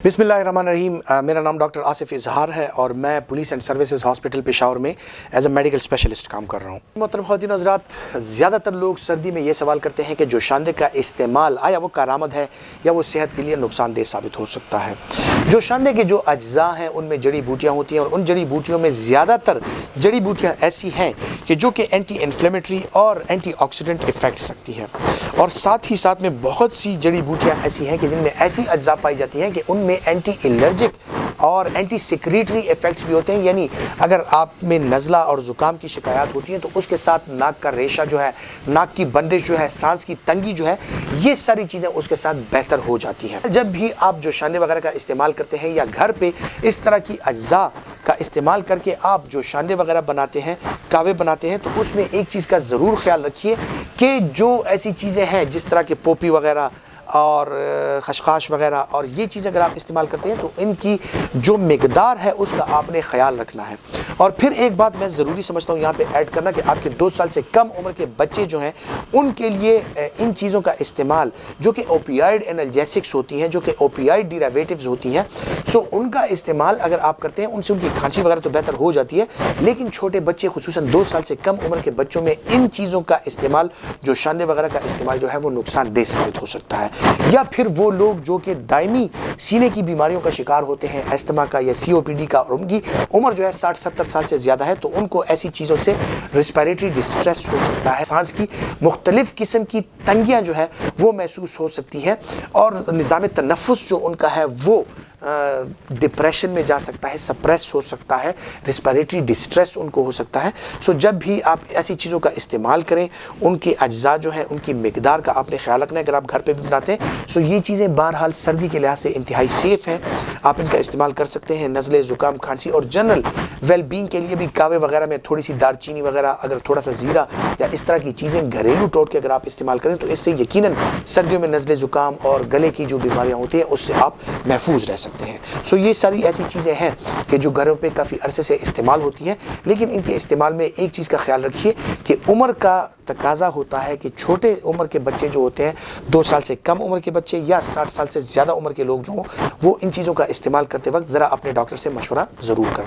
बिस्मिल्लाहिर्रहमानिर्रहीम। मेरा नाम डॉक्टर आसिफ इजहार है और मैं police and services hospital Peshawar में एज अ मेडिकल स्पेशलिस्ट काम कर रहा हूँ। मोहतरम ख़वातीन हज़रात, ज़्यादातर लोग सर्दी में ये सवाल करते हैं कि जोशांदे का इस्तेमाल आया वो कारआमद है या वो सेहत के लिए नुकसानदेह साबित हो सकता है। जोशांदे के जो अज्जा हैं उनमें जड़ी बूटियाँ होती हैं और उन जड़ी बूटियों में ज़्यादातर जड़ी बूटियाँ ऐसी हैं कि जो कि एंटी इन्फ्लेमेटरी और एंटी ऑक्सीडेंट इफ़ेक्ट्स रखती है, और साथ ही साथ में बहुत सी जड़ी बूटियाँ ऐसी हैं कि जिनमें ऐसी अज्जा पाई जाती हैं कि उनमें एंटी एलर्जिक और एंटी सिक्रीटरी इफेक्ट्स भी होते हैं। यानी अगर आप में नज़ला और ज़ुकाम की शिकायत होती है तो उसके साथ नाक का रेशा जो है, नाक की बंदिश जो है, सांस की तंगी जो है, ये सारी चीज़ें उसके साथ बेहतर हो जाती हैं। जब भी आप जोशांदे वगैरह का इस्तेमाल करते हैं या घर पे इस तरह की अज्जा का इस्तेमाल करके आप जोशांदे वगैरह बनाते हैं, कावे बनाते हैं, तो उसमें एक चीज़ का ज़रूर ख्याल रखिए कि जो ऐसी चीज़ें हैं जिस तरह के पोपी वगैरह और खशखाश वगैरह और ये चीज़ अगर आप इस्तेमाल करते हैं तो इनकी जो मिकदार है उसका आपने ख्याल रखना है। और फिर एक बात मैं ज़रूरी समझता हूँ यहाँ पे ऐड करना कि आपके 2 साल से कम उम्र के बच्चे जो हैं उनके लिए इन चीज़ों का इस्तेमाल जो कि ओपियाइड एनाल्जेसिक्स होती हैं, जो कि ओपियाइड डिरावेटिव्स होती हैं, सो उनका इस्तेमाल अगर आप करते हैं उनसे उनकी खांसी वगैरह तो बेहतर हो जाती है। लेकिन छोटे बच्चे खुसूसन 2 साल से कम उम्र के बच्चों में इन चीज़ों का इस्तेमाल, जोशांदे वगैरह का इस्तेमाल जो है वो नुकसानदेह साबित हो सकता है। या फिर वो लोग जो कि दायमी सीने की बीमारियों का शिकार होते हैं, अस्थमा का या COPD का, और उनकी उम्र जो है 60-70 साल से ज़्यादा है, तो उनको ऐसी चीज़ों से रिस्पिरेटरी डिस्ट्रेस हो सकता है, सांस की मुख्तलिफ़ किस्म की तंगियाँ जो है वो महसूस हो सकती है, और निज़ाम तनफ़ुस जो उनका है वो डिप्रेशन में जा सकता है, सप्रेस हो सकता है, रिस्पिरेटरी डिस्ट्रेस उनको हो सकता है। सो जब भी आप ऐसी चीज़ों का इस्तेमाल करें, उनके अज्जा जो हैं उनकी मिकदार का आपने ख्याल रखना है। अगर आप घर पे भी बनाते हैं सो ये चीज़ें बहरहाल सर्दी के लिहाज से इंतहाई सेफ़ हैं, आप इनका इस्तेमाल कर सकते हैं। नज़ले, ज़ुकाम, खांसी और जनरल वेलबींग के लिए भी कावे वगैरह में थोड़ी सी दारचीनी वगैरह, अगर थोड़ा सा ज़ीरा या इस तरह की चीज़ें घरेलू टोट के अगर आप इस्तेमाल करें तो इससे यकीनन सर्दियों में नज़ले, ज़ुकाम और गले की जो बीमारियाँ होती हैं उससे आप महफूज रह सकते हैं। सो ये सारी ऐसी चीज़ें हैं कि जो घरों पे काफ़ी अरसे से इस्तेमाल होती हैं, लेकिन इनके इस्तेमाल में एक चीज़ का ख्याल रखिए कि उम्र का तकाजा होता है कि छोटे उम्र के बच्चे जो होते हैं, 2 साल से कम उम्र के बच्चे या 60 साल से ज़्यादा उम्र के लोग जो हों, वो इन चीज़ों का इस्तेमाल करते वक्त ज़रा अपने डॉक्टर से मशवरा ज़रूर करें।